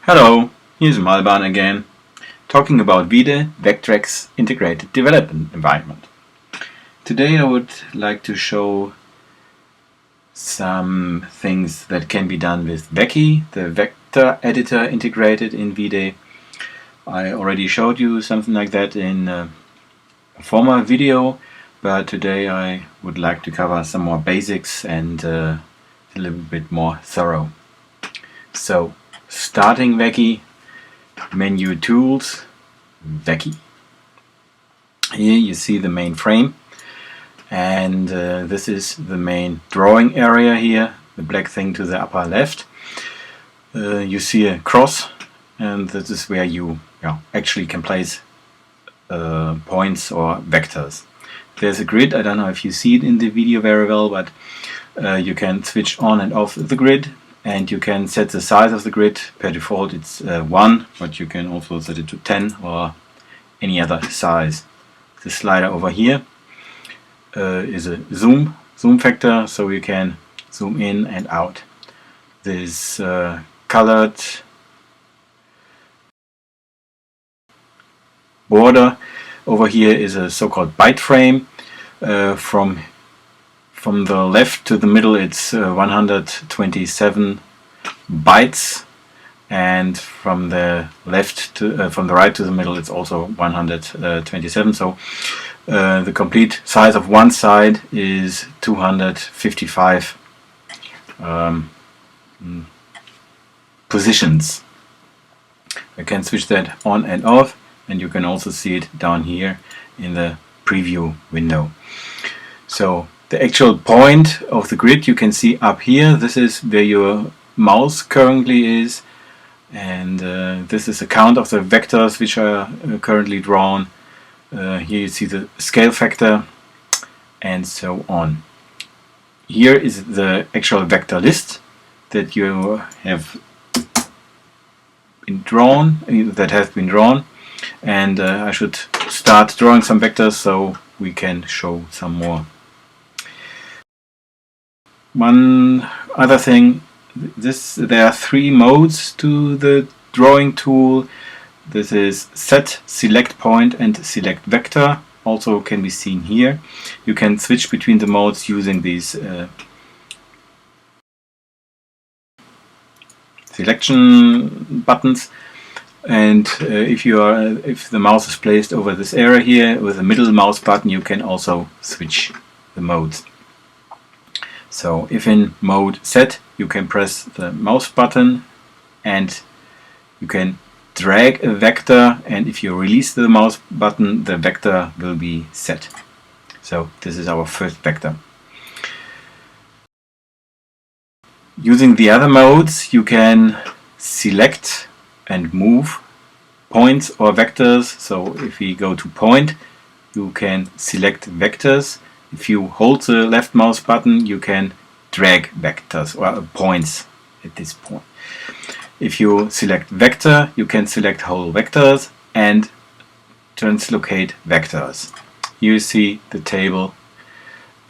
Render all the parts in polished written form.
Hello, here's Malban again, talking about Vide Vectrex integrated development environment. Today I would like to show some things that can be done with vecci, the vector editor integrated in Vide. I already showed you something like that in a former video, but today I would like to cover some more basics and a little bit more thorough. So, starting vecci, menu tools, vecci. Here you see the main frame, and this is the main drawing area here, the black thing to the upper left. You see a cross, and this is where you actually can place points or vectors. There's a grid. I don't know if you see it in the video very well, but you can switch on and off the grid. And you can set the size of the grid. Per default it's 1, but you can also set it to 10 or any other size. The slider over here is a zoom factor, so you can zoom in and out. This colored border over here is a so-called Biteframe. From the left to the middle it's 127 bytes, and from the right to the middle it's also 127. So the complete size of one side is 255 positions. I can switch that on and off, and you can also see it down here in the preview window. So the actual point of the grid you can see up here. This is where your mouse currently is, and this is a count of the vectors which are currently drawn. Here you see the scale factor and so on. Here is the actual vector list that you have been drawn, and I should start drawing some vectors so we can show some more. One other thing, there are 3 modes to the drawing tool. This is set, select point and select vector. Also can be seen here. You can switch between the modes using these selection buttons. And if the mouse is placed over this area here with the middle mouse button, you can also switch the modes. So if in mode set, you can press the mouse button and you can drag a vector, and if you release the mouse button, the vector will be set. So this is our first vector. Using the other modes, you can select and move points or vectors. So if we go to point, you can select vectors. If you hold the left mouse button, you can drag vectors or points at this point. If you select vector, you can select whole vectors and translocate vectors. Here you see the table.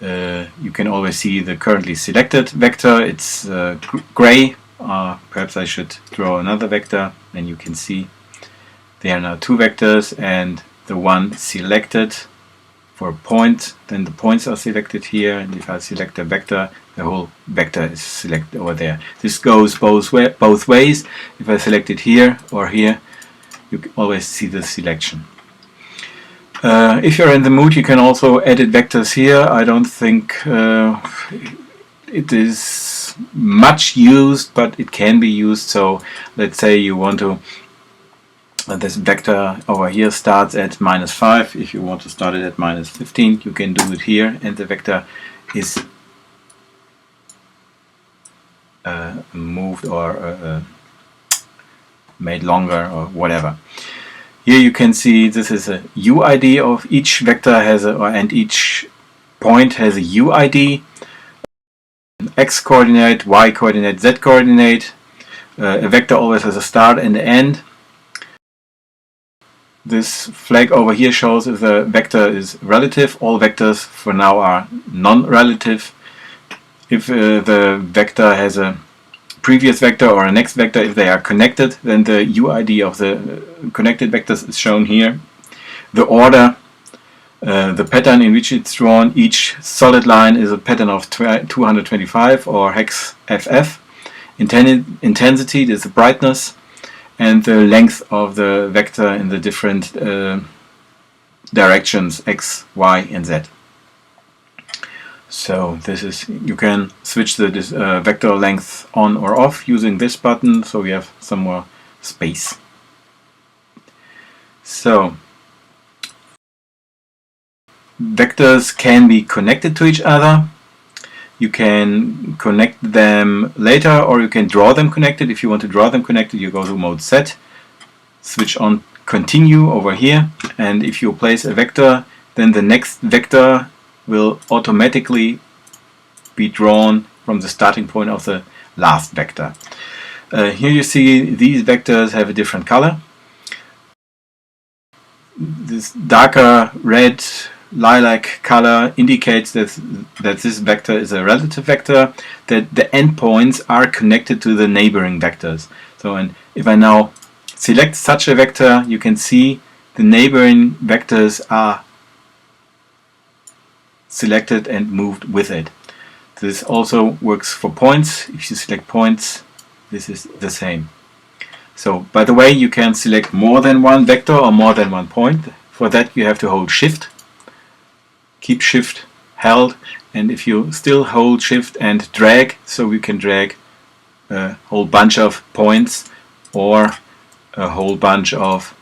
You can always see the currently selected vector. It's gray. Perhaps I should draw another vector. Then you can see there are now 2 vectors, and the one selected for a point, then the points are selected here, and if I select a vector, the whole vector is selected over there. This goes both ways. If I select it here or here, you can always see the selection. If you're in the mood, you can also edit vectors here. I don't think it is much used, but it can be used. So let's say you want to this vector over here starts at -5. If you want to start it at -15, you can do it here, and the vector is moved or made longer or whatever. Here you can see this is a UID of each vector and each point has a UID, X coordinate, Y coordinate, Z coordinate. A vector always has a start and an end. This flag over here shows if the vector is relative. All vectors for now are non-relative. If the vector has a previous vector or a next vector. If they are connected, then the UID of the connected vectors is shown here. The order, the pattern in which it's drawn, each solid line is a pattern of 225 or hex FF. Intensity is the brightness, and the length of the vector in the different directions X, Y, and Z. So this is, you can switch the vector length on or off using this button, so we have some more space. So vectors can be connected to each other. You can connect them later, or you can draw them connected. If you want to draw them connected, you go to mode set, switch on continue over here, and if you place a vector, then the next vector will automatically be drawn from the starting point of the last vector. Here you see these vectors have a different color. This darker red lilac color indicates that this vector is a relative vector, that the endpoints are connected to the neighboring vectors. So, and if I now select such a vector, you can see the neighboring vectors are selected and moved with it. This also works for points. If you select points, this is the same. So, by the way, you can select more than one vector or more than one point. For that you have to hold Shift. Keep Shift held, and if you still hold Shift and drag, so we can drag a whole bunch of points or a whole bunch of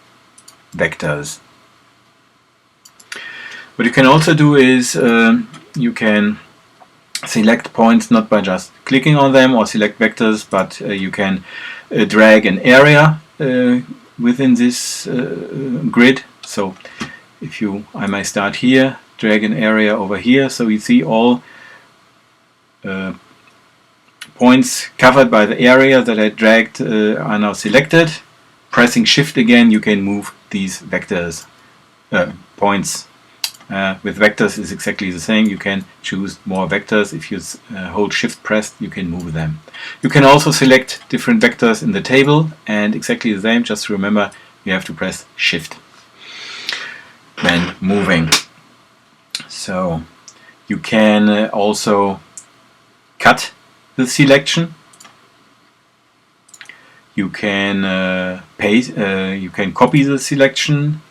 vectors. What you can also do is you can select points not by just clicking on them or select vectors, but you can drag an area within this grid. So if I may start here, drag an area over here, so you see all points covered by the area that I dragged are now selected. Pressing Shift again, you can move these vectors, points. With vectors is exactly the same. You can choose more vectors. If you hold Shift pressed, you can move them. You can also select different vectors in the table, and exactly the same. Just remember, you have to press Shift when moving. So you can also cut the selection. You can paste. You can copy the selection,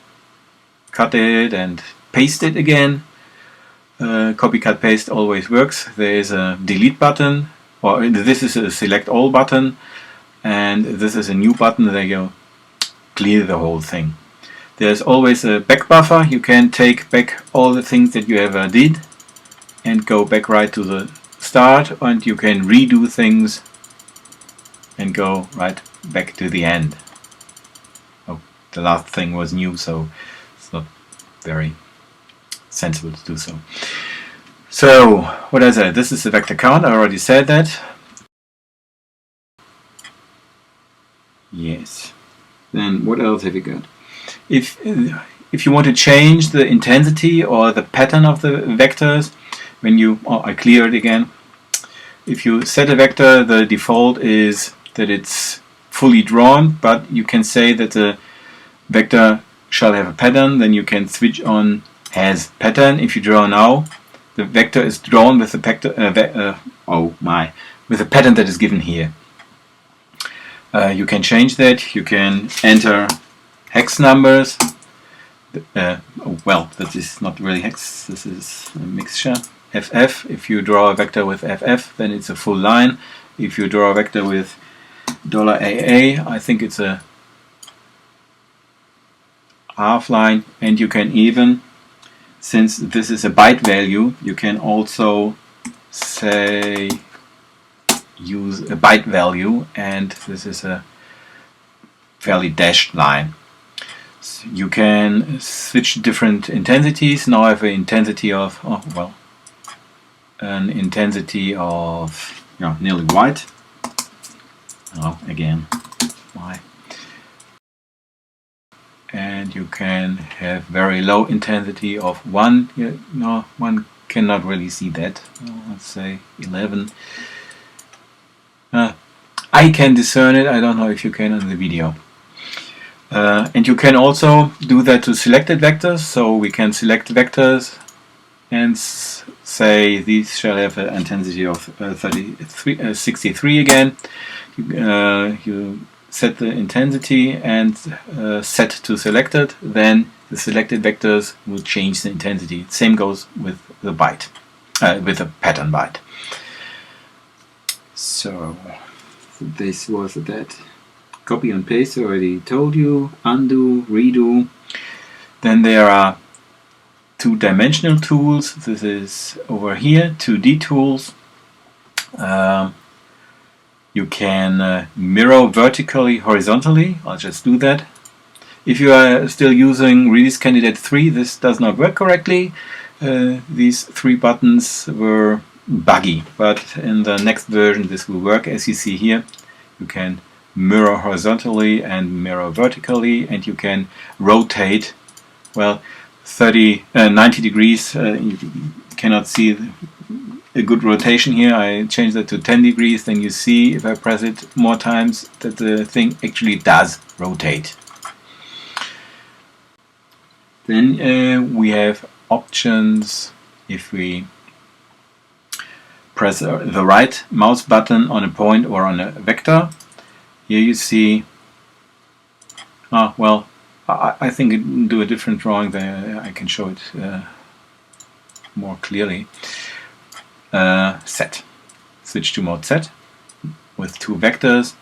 cut it, and paste it again. Copy, cut, paste always works. There is a delete button, or this is a select all button, and this is a new button that you clear the whole thing. There's always a back buffer. You can take back all the things that you ever did and go back right to the start, and you can redo things and go right back to the end. Oh, the last thing was new, so it's not very sensible to do so. So, what I said, this is the vector count. I already said that. Yes. Then what else have you got? If you want to change the intensity or the pattern of the vectors, when you, I clear it again. If you set a vector, the default is that it's fully drawn, but you can say that the vector shall have a pattern. Then you can switch on has pattern. If you draw now, the vector is drawn with the with the pattern that is given here. You can change that. You can enter hex numbers. Well, that is not really hex. This is a mixture. FF. If you draw a vector with FF, then it's a full line. If you draw a vector with $AA, I think it's a half line. And you can even, since this is a byte value, you can also say use a byte value, and this is a fairly dashed line. So you can switch different intensities. Now I have an intensity of nearly white. Oh, again, why? And you can have very low intensity of 1. No, one cannot really see that. Let's say 11. I can discern it, I don't know if you can on the video. And you can also do that to selected vectors, so we can select vectors and say these shall have an intensity of 63 again. You set the intensity and set to selected, then the selected vectors will change the intensity. Same goes with the byte, with the pattern byte. So this was that. Copy and paste, I already told you. Undo, redo. Then there are two-dimensional tools. This is over here, 2D tools. You can mirror vertically, horizontally. I'll just do that. If you are still using Release Candidate 3, this does not work correctly. These three buttons were buggy, but in the next version this will work. As you see here, you can mirror horizontally and mirror vertically, and you can rotate, well, 90 degrees. You cannot see a good rotation here. I changed that to 10 degrees, then you see if I press it more times that the thing actually does rotate. Then we have options. If we press the right mouse button on a point or on a vector, here you see, well, I think it will do a different drawing, then I can show it more clearly. Set. Switch to mode set with two vectors.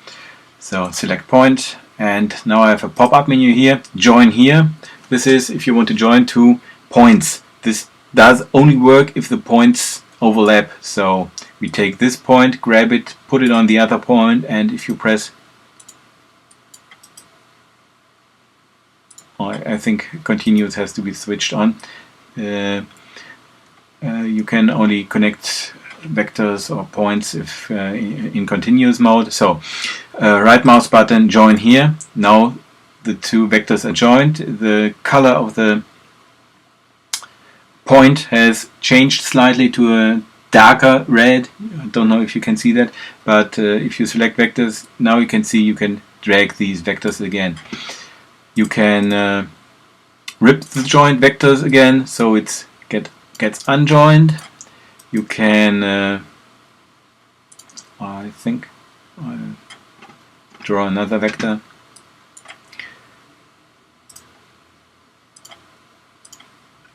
So select point, and now I have a pop-up menu here. Join here. This is if you want to join two points. This does only work if the points overlap. So we take this point, grab it, put it on the other point, and if you press, I think continuous has to be switched on. You can only connect vectors or points if in continuous mode. So right mouse button, join here. Now the two vectors are joined. The color of the point has changed slightly to a darker red. I don't know if you can see that, but if you select vectors, now you can see you can drag these vectors again. You can rip the joined vectors again, so it gets unjoined. You can, I think, I'll draw another vector.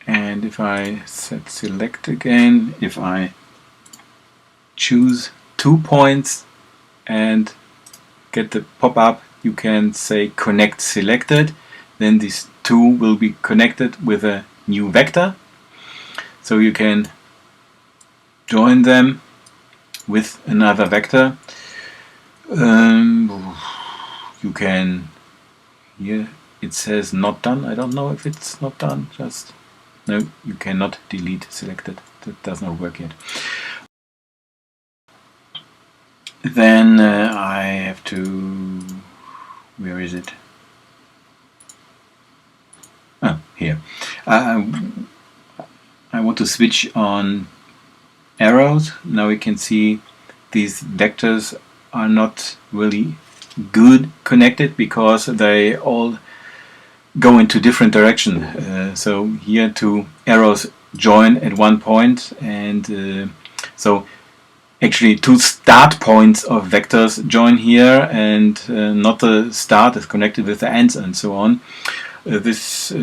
And if I set select again, if I choose 2 points and get the pop-up, you can say connect selected. Then these two will be connected with a new vector. So you can join them with another vector. You can, here it says not done. I don't know if it's not done. Just no, you cannot delete selected. That does not work yet. Then I have to, where is it? Oh, here. I want to switch on arrows. Now we can see these vectors are not really good connected because they all go into different directions. So here two arrows join at one point, and so actually two start points of vectors join here, and not the start is connected with the ends and so on. This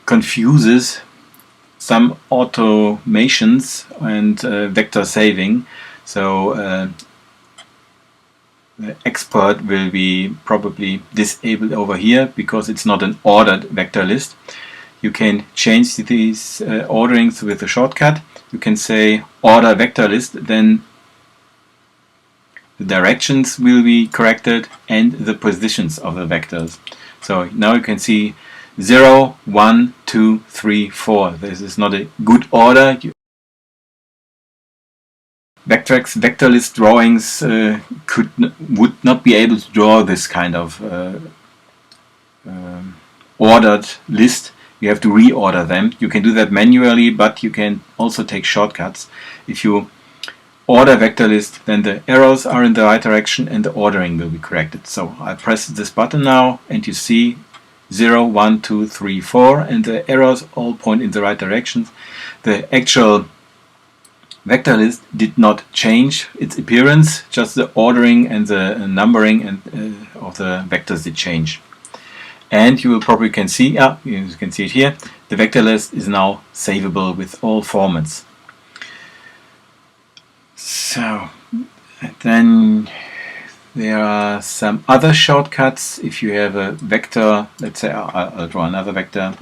confuses some automations and vector saving. So the export will be probably disabled over here because it's not an ordered vector list. You can change these orderings with a shortcut. You can say order vector list, then the directions will be corrected and the positions of the vectors. So now you can see 0, 1, 2, 3, 4. This is not a good order. Vectrex vector list drawings would not be able to draw this kind of ordered list. You have to reorder them. You can do that manually, but you can also take shortcuts. If you order vector list, then the arrows are in the right direction and the ordering will be corrected. So I press this button now and you see 0, 1, 2, 3, 4 and the arrows all point in the right directions. The actual vector list did not change its appearance, just the ordering and the numbering and of the vectors did change. And you will probably can see, you can see it here, the vector list is now savable with all formats. So then there are some other shortcuts. If you have a vector, let's say I'll draw another vector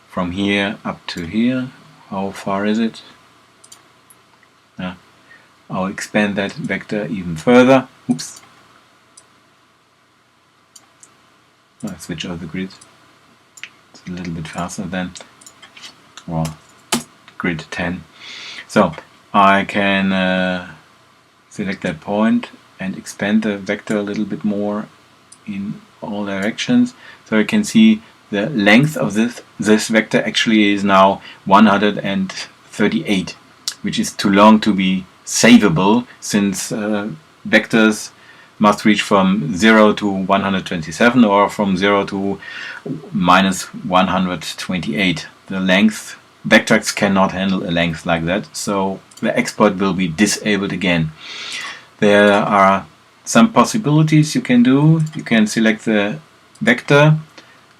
from here up to here. How far is it? I'll expand that vector even further. Oops. I'll switch over the grid. It's a little bit faster than, well, grid 10. So I can select that point and expand the vector a little bit more in all directions. So you can see the length of this vector actually is now 138, which is too long to be savable, since vectors must reach from 0 to 127 or from 0 to minus 128. The length, Vectrex cannot handle a length like that, so the export will be disabled again. There are some possibilities you can do. You can select the vector,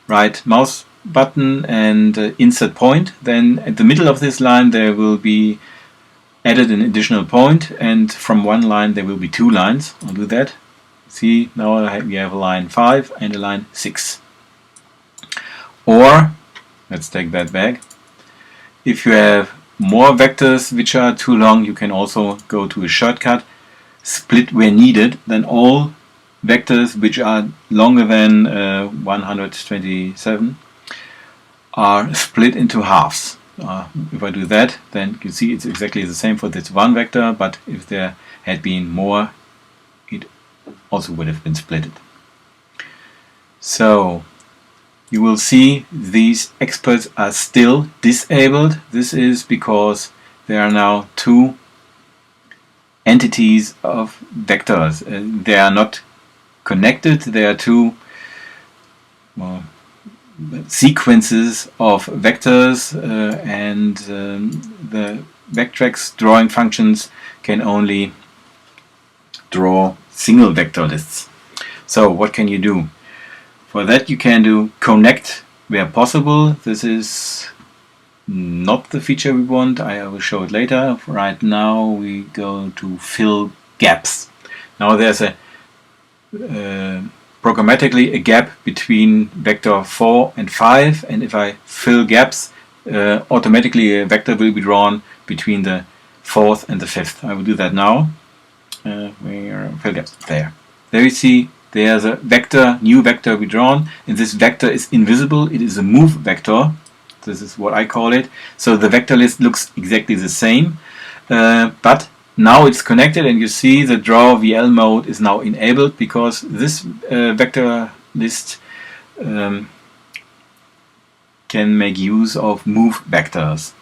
right mouse button and insert point. Then at the middle of this line there will be added an additional point, and from one line there will be two lines. I'll do that. See, now we have a line 5 and a line 6. Or, let's take that back. If you have more vectors which are too long, you can also go to a shortcut, split where needed, then all vectors which are longer than 127 are split into halves. If I do that, then you see it's exactly the same for this one vector, but if there had been more, it also would have been splitted. So you will see these exports are still disabled. This is because there are now two entities of vectors. They are not connected. There are two sequences of vectors, and the Vectrex drawing functions can only draw single vector lists. So what can you do? For that you can do connect where possible. This is not the feature we want. I will show it later. Right now we go to fill gaps. Now there's a programmatically a gap between vector 4 and 5, and if I fill gaps, automatically a vector will be drawn between the 4th and the 5th. I will do that now. Where fill gaps? There. There you see there's a vector, new vector we drawn, and this vector is invisible. It is a move vector. This is what I call it. So the vector list looks exactly the same, but now it's connected, and you see the draw VL mode is now enabled because this vector list can make use of move vectors.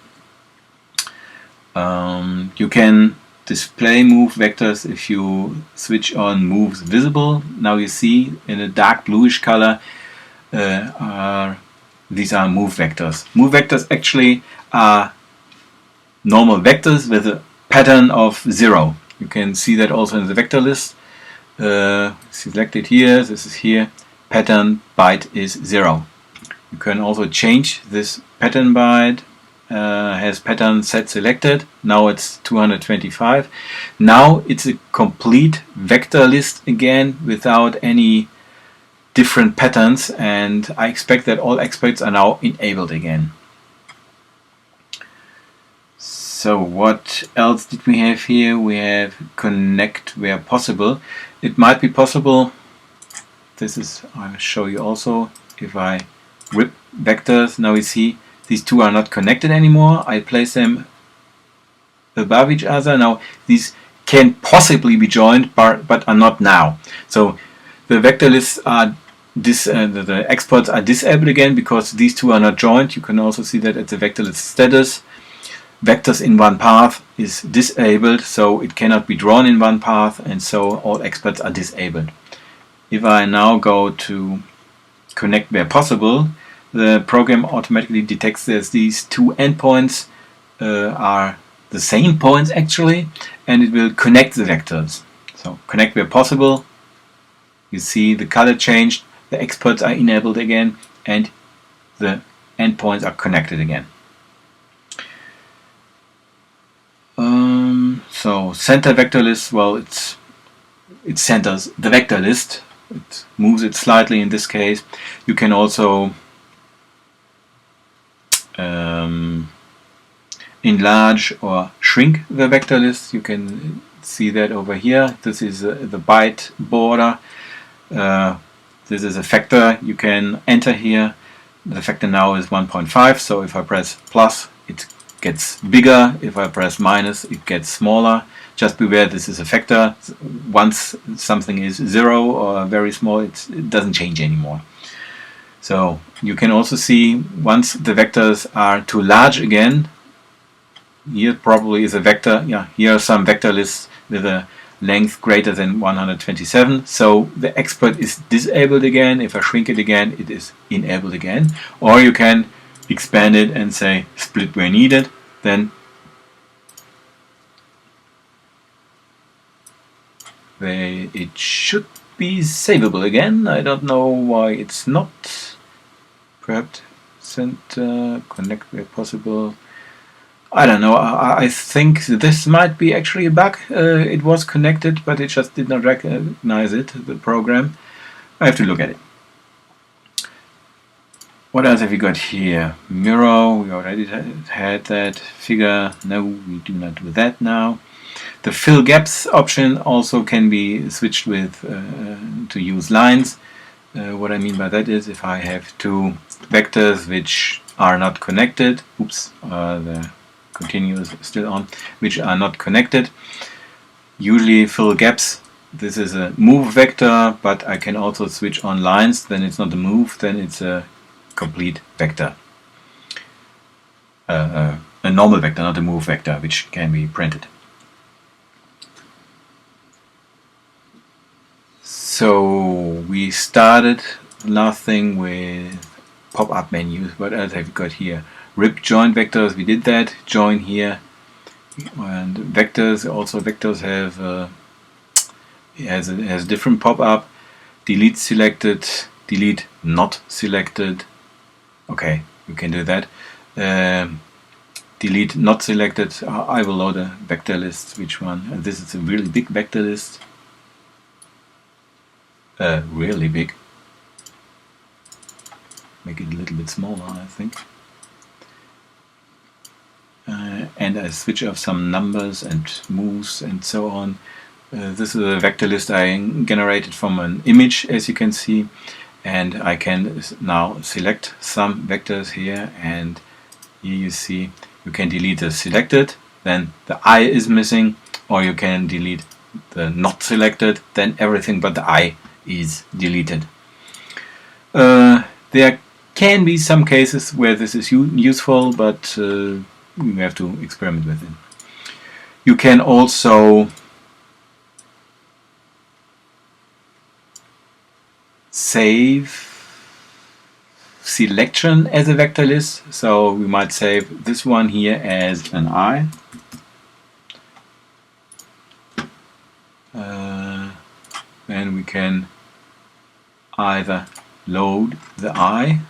You can display move vectors if you switch on moves visible. Now you see in a dark bluish color these are move vectors. Move vectors actually are normal vectors with a pattern of 0. You can see that also in the vector list. Select it here, this is here, pattern byte is 0. You can also change this pattern byte, has pattern set selected, now it's 225. Now it's a complete vector list again without any different patterns, and I expect that all exports are now enabled again. So what else did we have here? We have connect where possible. It might be possible, this is, I'll show you also, if I rip vectors, now we see these two are not connected anymore. I place them above each other. Now these can possibly be joined but are not now. So the vector lists are the exports are disabled again because these two are not joined. You can also see that at the vector list status. vectors in one path is disabled, so it cannot be drawn in one path, and so all experts are disabled. If I now go to connect where possible, the program automatically detects that these two endpoints are the same points actually, and it will connect the vectors. So connect where possible, you see the color changed, the experts are enabled again, and the endpoints are connected again. So center vector list, well, it centers the vector list. It moves it slightly in this case. You can also enlarge or shrink the vector list. You can see that over here. This is the byte border. This is a factor you can enter here. The factor now is 1.5, so if I press plus, it gets bigger. If I press minus, it gets smaller. Just beware, this is a factor. Once something is 0 or very small, it doesn't change anymore. So you can also see once the vectors are too large again, here probably is a vector, yeah, here are some vector lists with a length greater than 127, so the expert is disabled again. If I shrink it again, it is enabled again. Or you can expand it and say split where needed, then it should be savable again. I don't know why it's not. Perhaps center, connect where possible. I don't know, I think this might be actually a bug. It was connected, but it just did not recognize it, the program. I have to look at it. What else have we got here? Mirror, we already had that. Figure, no, we do not do that now. The fill gaps option also can be switched with to use lines. What I mean by that is if I have two vectors which are not connected, oops, the continuous still on, which are not connected, usually fill gaps. This is a move vector, but I can also switch on lines. Then it's not a move, then it's a complete vector. A normal vector, not a move vector, which can be printed. So we started last thing with pop-up menus. What else have we got here? Rip join vectors, we did that. Join here. And vectors, also vectors have has different pop-up. Delete selected, delete not selected. Okay, you can do that. Delete not selected. I will load a vector list. Which one? And this is a really big vector list. Really big. Make it a little bit smaller, I think. And I switch off some numbers and moves and so on. This is a vector list I generated from an image, as you can see, and I can now select some vectors here, and here you see you can delete the selected, then the eye is missing, or you can delete the not selected, then everything but the eye is deleted. There can be some cases where this is useful, but you have to experiment with it. You can also save selection as a vector list. So we might save this one here as an eye. Then we can either load the eye.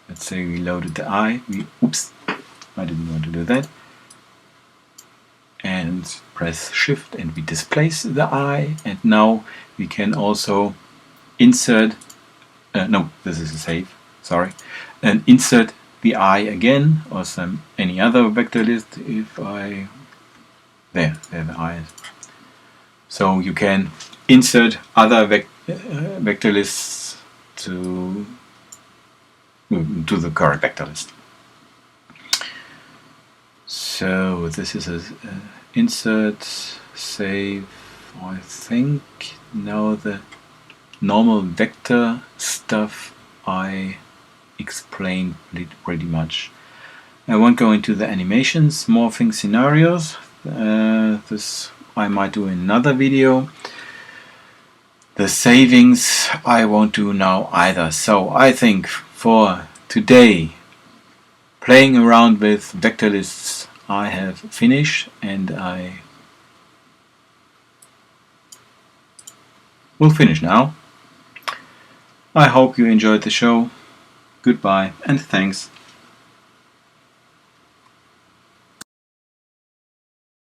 Let's say we loaded the eye. Oops, I didn't want to do that. And press Shift and we displace the eye. And now we can also insert. No, this is a save. Sorry. And insert the eye again, or any other vector list. If I there the eye is. So you can insert other vector lists to the current vector list. So this is a insert, save. I think now the normal vector stuff I explained pretty much. I won't go into the animations, morphing scenarios. This I might do in another video. The savings I won't do now either. So I think for today, playing around with vector lists I have finished, and I will finish now. I hope you enjoyed the show. Goodbye and thanks.